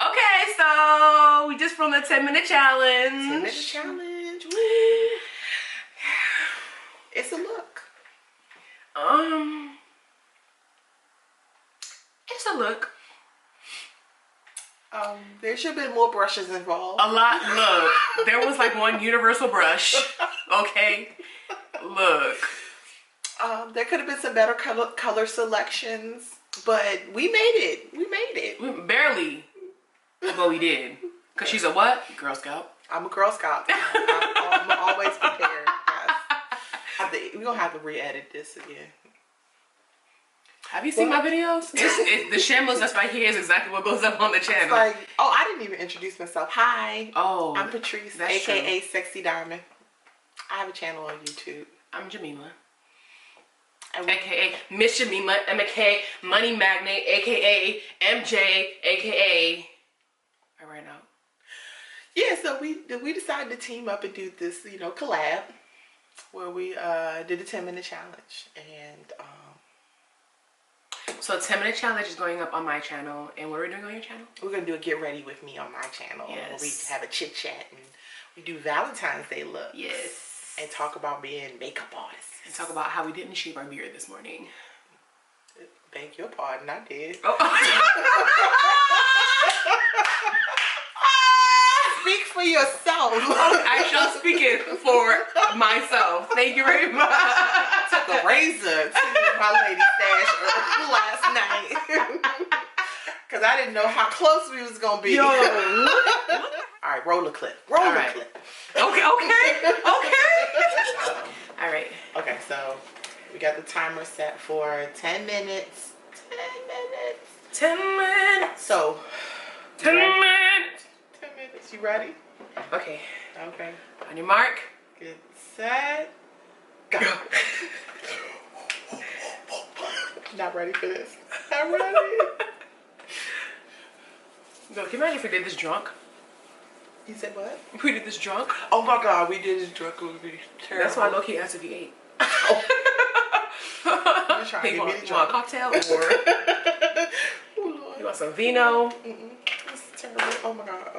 Okay, so we just filmed a 10-minute challenge. 10-minute challenge. Woo. It's a look. It's a look. There should have been more brushes involved. A lot. Look, there was like one universal brush. Okay, look. There could have been some better color selections, but we made it. We made it. Barely, but we did. Cause she's a what? Girl Scout. I'm a Girl Scout. I'm always prepared. Yes. We're gonna have to re-edit this again. Have you seen my videos? It's the shambles that's right here is exactly what goes up on the channel. It's like, oh, I didn't even introduce myself. Hi. Oh, I'm Patrice, aka Sexy Diamond. I have a channel on YouTube. I'm Jemima, aka MissJemima, aka Money Magnet, aka MJ, aka. All right now. Yeah, so we decided to team up and do this, collab, where we did a 10-minute challenge, and so a 10-minute challenge is going up on my channel, and what are we doing on your channel? we're gonna do a get ready with me on my channel. Yes. Where we have a chit chat and we do Valentine's Day looks. Yes. And talk about being makeup artists. And talk about how we didn't shave our beard this morning. Beg your pardon, I did. Oh. Speak for yourself. I shall speak it for myself. Thank you very much. I took a razor to my lady stash last night. Because I didn't know how close we was going to be. Yo. All right, roll the clip. Roll the clip. Okay. All right. Okay, so we got the timer set for 10 minutes. 10 minutes. 10 minutes. So, 10 minutes. 10 minutes. You ready? Okay. Okay. On your mark. Get set. Go. Not ready for this. Not ready. Yo, can you imagine if we did this drunk? You said what? If we did this drunk? Oh my God, we did this drunk. It would be terrible. That's why I low-key asked if you ate. You're trying to get me to you want a cocktail or oh, you want some vino? This is terrible. Oh my God. I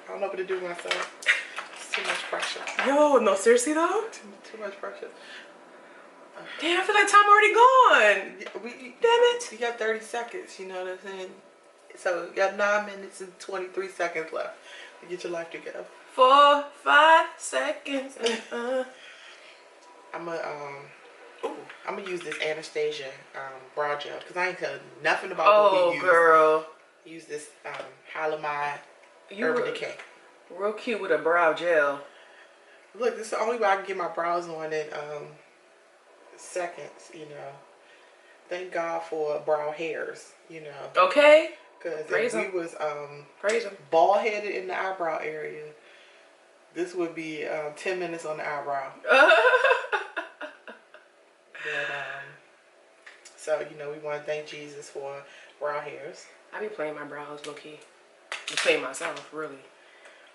don't know what to do with myself. It's too much pressure. Yo, no, seriously though? Too much pressure. Damn, I feel like time already gone. Damn it. You got 30 seconds, you know what I'm saying? So you got 9 minutes and 23 seconds left to get your life together. 4, 5 seconds. I'm gonna use this Anastasia brow gel because I ain't tell nothing about what we use. Oh, girl. Use this Halamide Urban Decay. Real cute with a brow gel. Look, this is the only way I can get my brows on in seconds, Thank God for brow hairs, Okay. Because if we was praise him. bald headed in the eyebrow area, this would be 10 minutes on the eyebrow. So, we want to thank Jesus for brow hairs. I be playing my brows low-key. I'm playing myself, really.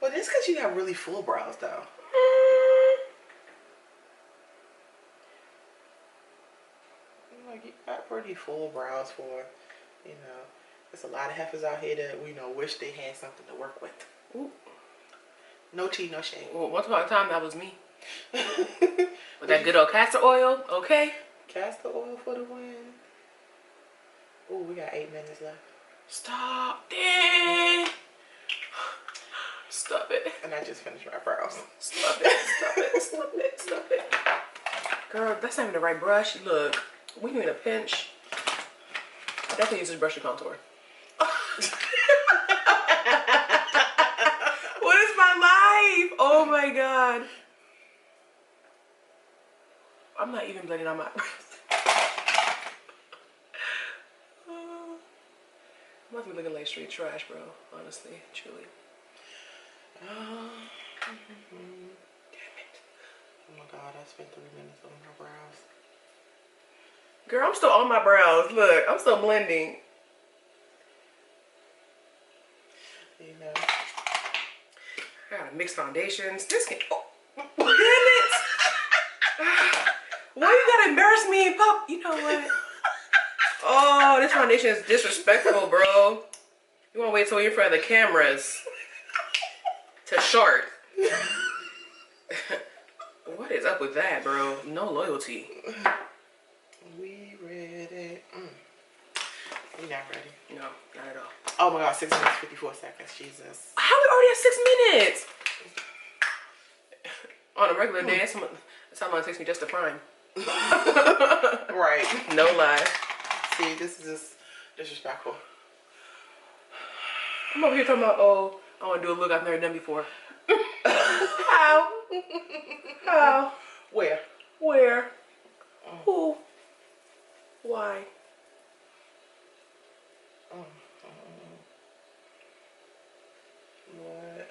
Well, that's because you got really full brows, though. Like, you got pretty full brows for, there's a lot of heifers out here that, wish they had something to work with. Ooh. No tea, no shade. Well, once upon a time, that was me. With that good old castor oil, okay? Castor oil for the win. Ooh, we got 8 minutes left. Stop it. Stop it. And I just finished my brows. Stop it. Stop it. Stop it. Stop it. Girl, that's not even the right brush. Look, we need a pinch. I definitely use this brush to contour. What is my life? Oh my God. I'm not even blending on my I'm about to be looking like straight trash, bro. Honestly, truly. Damn it. Oh my God, I spent 3 minutes on my brows. Girl, I'm still on my brows. Look, I'm still blending. I gotta mix foundations. This can. Oh, damn it! Why you gotta embarrass me, Pop? You know what? Oh, this foundation is disrespectful, bro. You want to wait till you're in front of the cameras to short. What is up with that, bro? No loyalty. We ready. We not ready. No, not at all. Oh my God, 6 minutes, 54 seconds. Jesus. How we already at 6 minutes? On a regular day, that's how long it takes me just to prime. Right. No lie. See, this is just disrespectful. I'm over here talking about, oh, I want to do a look I've never done before. How? How? Where? Where? Who? Why? What?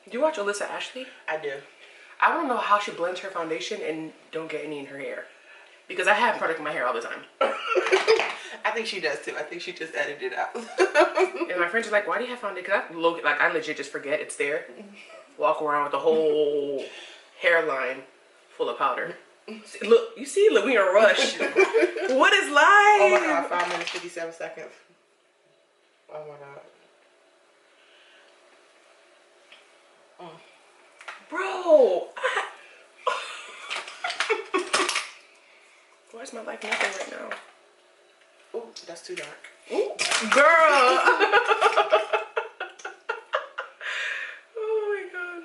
Do you watch Alyssa Ashley? I do. I want to know how she blends her foundation and don't get any in her hair. Because I have product in my hair all the time. I think she does too. I think she just edited it out. And my friends are like, why do you have foundation? Because I legit just forget it's there. Walk around with the whole hairline full of powder. Look, you see, look, we in a rush. What is life? Oh my God, 5 minutes, 57 seconds. Oh my God. Bro. Why is my life nothing right now? Oh, that's too dark. Ooh, girl. Oh my God.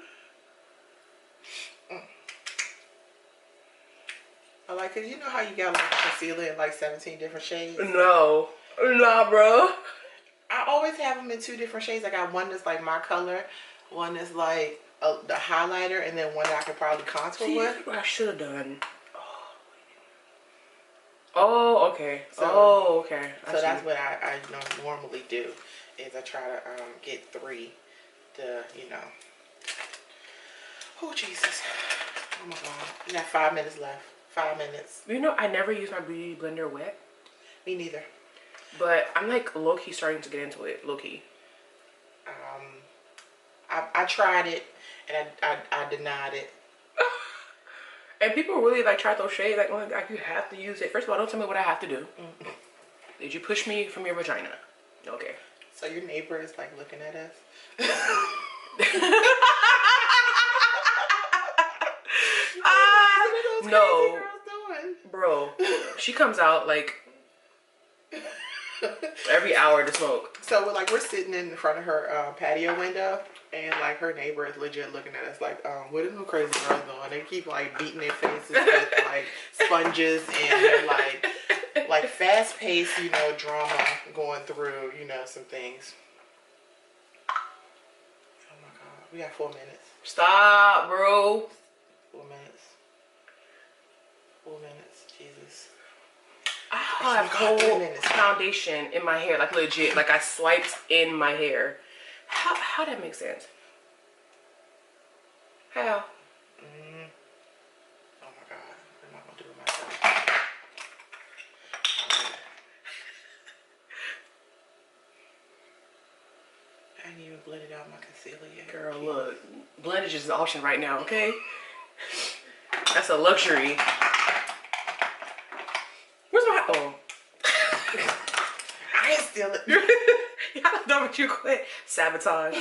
I like, cause you know how you got like concealer in like 17 different shades? No. Nah, bro. I always have them in 2 different shades. I got one that's like my color, one that's like the highlighter, and then one that I could probably contour with. What I should have done. Oh, okay. So, okay. So that's what I normally do, is I try to get 3 to, you know. Oh, Jesus. Oh, my God. We got 5 minutes left. 5 minutes. You know, I never use my beauty blender wet. Me neither. But I'm like low-key starting to get into it. Low-key. I tried it, and I denied it. And people really like try those shades, like, oh, like you have to use it. First of all, don't tell me what I have to do. Did you push me from your vagina? Okay. So your neighbor is like looking at us. No, bro. She comes out like every hour to smoke. So we're sitting in front of her patio window. And like her neighbor is legit looking at us like, what are them crazy girls doing? They keep like beating their faces with like sponges, and they're like fast paced, you know, drama going through, you know, some things. Oh my God, we got 4 minutes. Stop, bro. 4 minutes. 4 minutes, Jesus. I have whole foundation in my hair, like legit, like I swiped in my hair. How that make sense? How? Oh my God, I'm not gonna do it myself. I ain't even blended out my concealer yet. Girl, look, blendage is an option right now, okay? That's a luxury. Where's my I ain't steal it. I don't know what you quit. Sabotage.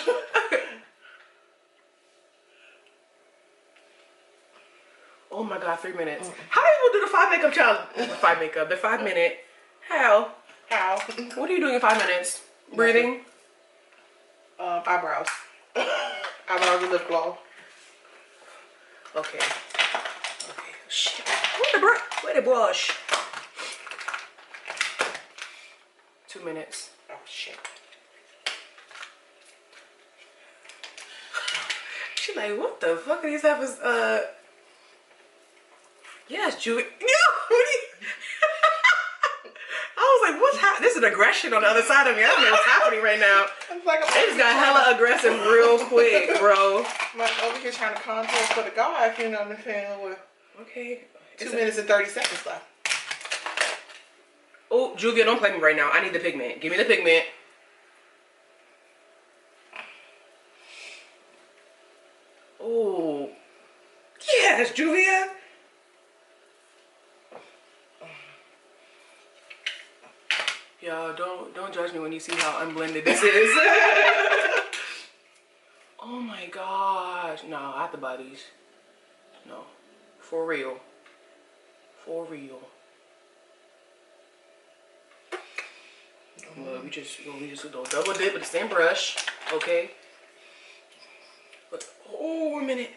Oh my God, 3 minutes. How do people do the 5 makeup challenge? The 5 minute. How? What are you doing in 5 minutes? Breathing? Eyebrows. Eyebrows and lip gloss. Okay. Shit. Where the brush? 2 minutes. Oh shit. She's like, what the fuck are these heifers? Yes, Julie. I was like, what's happening? This is aggression on the other side of me. I don't know what's happening right now. They just got hella aggressive real quick, bro. I'm like over here trying to contour for the guy, you know what I'm saying? Okay. 2 minutes and 30 seconds left. Oh, Julia, don't play me right now. I need the pigment. Give me the pigment. Oh. Yes, Julia. Y'all, don't Don't judge me when you see how unblended this is. Oh my gosh. No, I have to buy these. No. For real. For real. Well, we just don't double dip with the same brush. Okay. But, oh, a minute.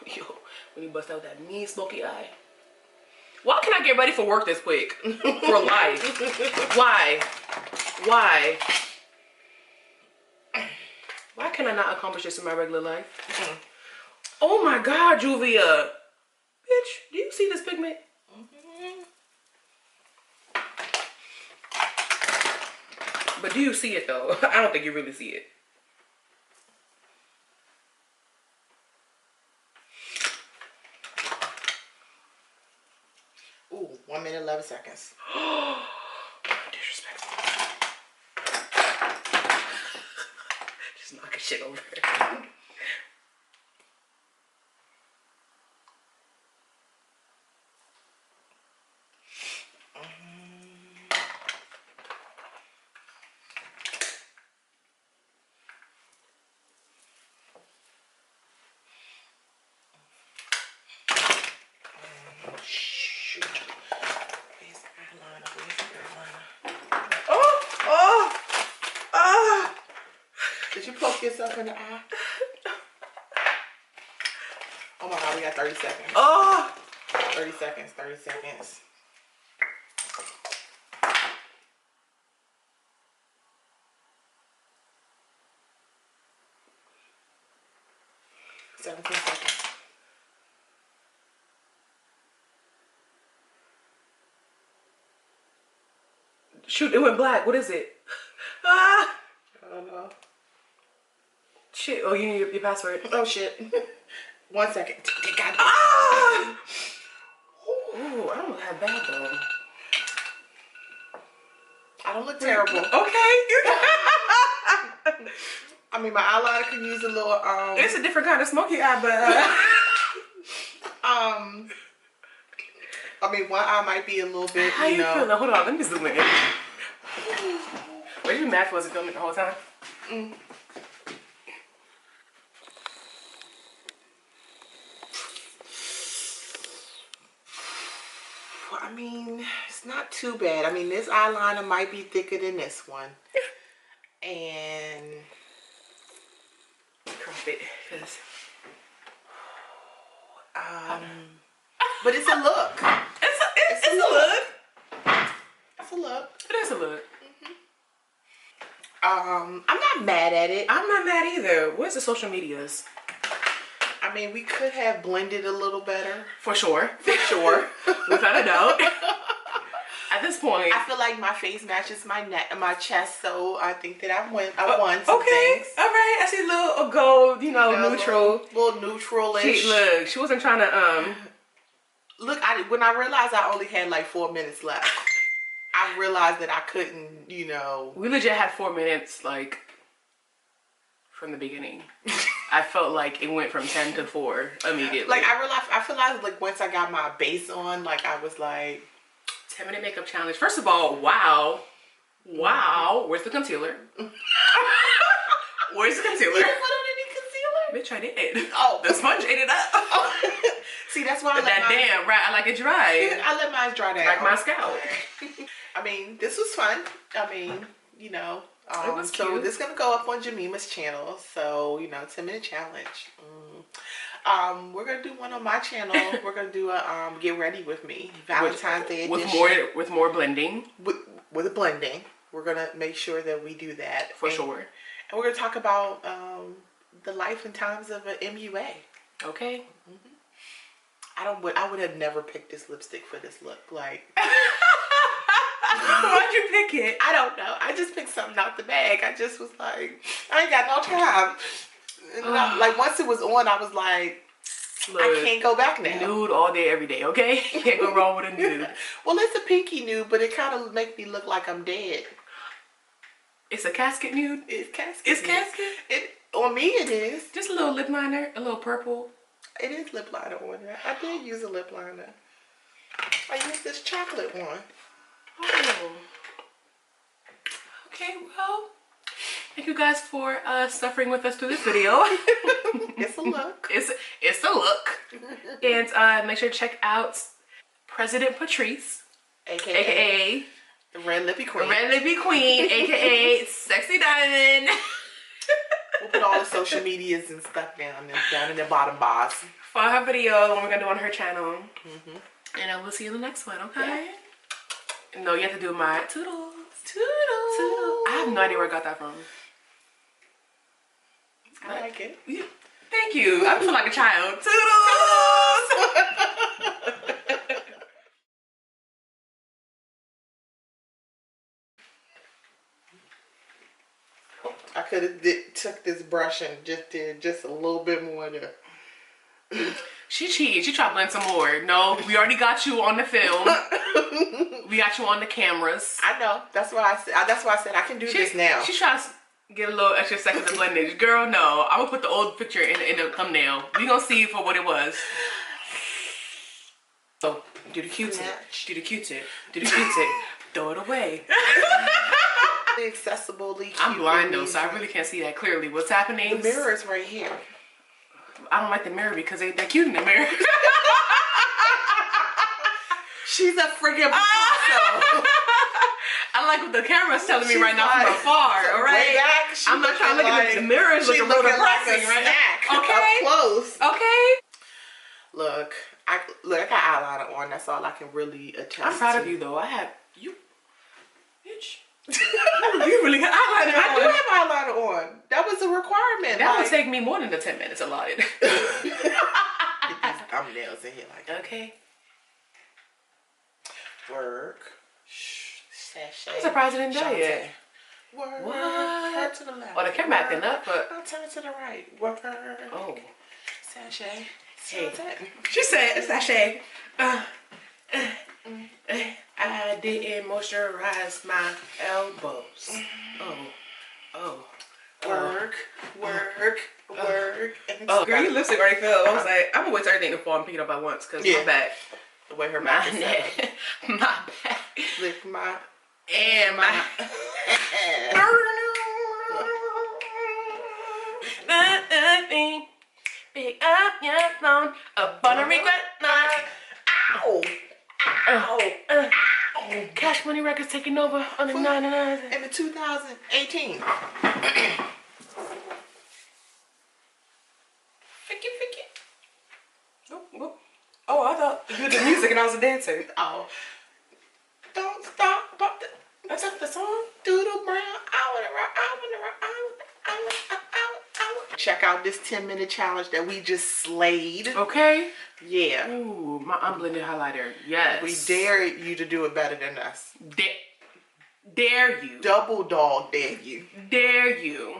Yo, when you bust out that mean smoky eye. Why can I get ready for work this quick? For life. Why? Why? Why can I not accomplish this in my regular life? Oh my God, Juvia. Bitch, do you see this pigment? But do you see it though? I don't think you really see it. Ooh, 1 minute, 11 seconds. Disrespectful. Just knocking shit over. Shoot. Where's the eyeliner? Where's the eyeliner? Oh! Did you poke yourself in the eye? Oh my God, we got 30 seconds. 30 seconds, 30 seconds. Seventeen seconds. Shoot, it went black. What is it? Ah! I don't know. Shit. Oh, you need your password. Oh shit. 1 second. Ah! Ooh, I don't look that bad though. I don't look terrible. Okay. I mean, my eyeliner could use a little It's a different kind of smoky eye, but I mean, one eye might be a little bit, how you feeling? Hold on, let me zoom in. Were you mad wasn't filming the whole time? I mean, it's not too bad. I mean, this eyeliner might be thicker than this one. And Crop it, cause but it's a look. It's a look. It's a look. It is a look. I'm not mad at it. I'm not mad either. Where's the social medias? I mean, we could have blended a little better. For sure. For sure. Without a doubt. At this point, I feel like my face matches my neck and my chest, so I think that I won some okay. things. All right. I see a little gold, neutral. Little neutral-ish. Look, she wasn't trying to Look, when I realized I only had like 4 minutes left, I realized that I couldn't, We legit had 4 minutes, like, from the beginning. I felt like it went from 10 to 4 immediately. Like, I feel like once I got my base on, like, I was like... 10-minute makeup challenge. First of all, wow. Wow. Where's the concealer? Where's the concealer? You didn't put on any concealer? Bitch, I did. Oh. The sponge ate it up. See, that's why I let damn, right? I like it dry. I let mine dry down. Like my scalp. I mean, this was fun. I mean, it was so cute. this is going to go up on Jemima's channel. So, 10-minute challenge. We're going to do one on my channel. We're going to do a get ready with me. Valentine's Day edition. With more blending. With a blending. We're going to make sure that we do that. For sure. And we're going to talk about the life and times of an MUA. Okay. I would have never picked this lipstick for this look. Like... Why'd you pick it? I don't know. I just picked something out the bag. I just was like, I ain't got no time. And like once it was on, I was like, look, I can't go back now. Nude all day, every day, okay? Can't go wrong with a nude. Well, it's a pinky nude, but it kind of makes me look like I'm dead. It's a casket nude? It's casket. It's casket? On me, it is. Just a little lip liner, a little purple. It is lip liner on there. I did use a lip liner. I used this chocolate one. Oh. Okay, well, thank you guys for suffering with us through this video. It's a look. It's a look. And make sure to check out President Patrice, aka the Red Lippy Queen. Red Lippy Queen, aka Sexy Diamond. We'll put all the social medias and stuff down in the bottom bars. For her video, what we're gonna do on her channel. And I will see you in the next one, okay? Yeah. No, you have to do my toodles. Toodles. Toodles. I have no idea where I got that from. I like it. Thank you. I feel like a child. Toodles! I could have took this brush and just did just a little bit more there. She cheated. She tried to blend some more. No, we already got you on the film. We got you on the cameras. I know. That's why I said. That's why I said I can do this now. She tries to get a little extra seconds of blendage. Girl, no. I'm gonna put the old picture in the thumbnail. We gonna see for what it was. So do the Q-tip. Do the Q-tip. Do the Q-tip. Throw it away. Accessibly. I'm blind though, so I really can't see that clearly. What's happening? The mirror is right here. I don't like the mirror because they're cute in the mirror. She's a friggin' Picasso. I like what the camera's telling me right now from afar, all right? Back, I'm not trying to look at the mirror. It's looking real depressing, right? Okay. Up close. Okay. Look, I got eyeliner on. That's all I can really attest to. I'm proud of you, though. I have you, bitch. You really got eyeliner on. I do have eyeliner on. That was a requirement. That would take me more than the 10 minutes allotted. Get these thumbnails in here like that. Okay. Work. Sashay. I'm surprised it didn't die yet. Work. What? Turn to the left. Oh, the camera acting up, but I'll turn it to the right. Work. oh. Sashay. Hey. She said sashay. I didn't moisturize my elbows. Oh. Work. Oh, girl, your lipstick already fell. I was like, I'm gonna wait till everything to fall and pick it up at once because my back. The way her back is set. My back. Lick my. And my. Nothing. Pick up your phone. Upon a regret night. Ow. Ow. Cash Money Records taking over on the 99. In the 2018. Oh, I thought you did the music and I was a dancer. Oh. Don't stop. That's the song. Doodle brown. Check out this 10-minute challenge that we just slayed. Okay. Yeah. Ooh, my unblended highlighter. Yes. We dare you to do it better than us. Dare you. Double dog dare you. Dare you.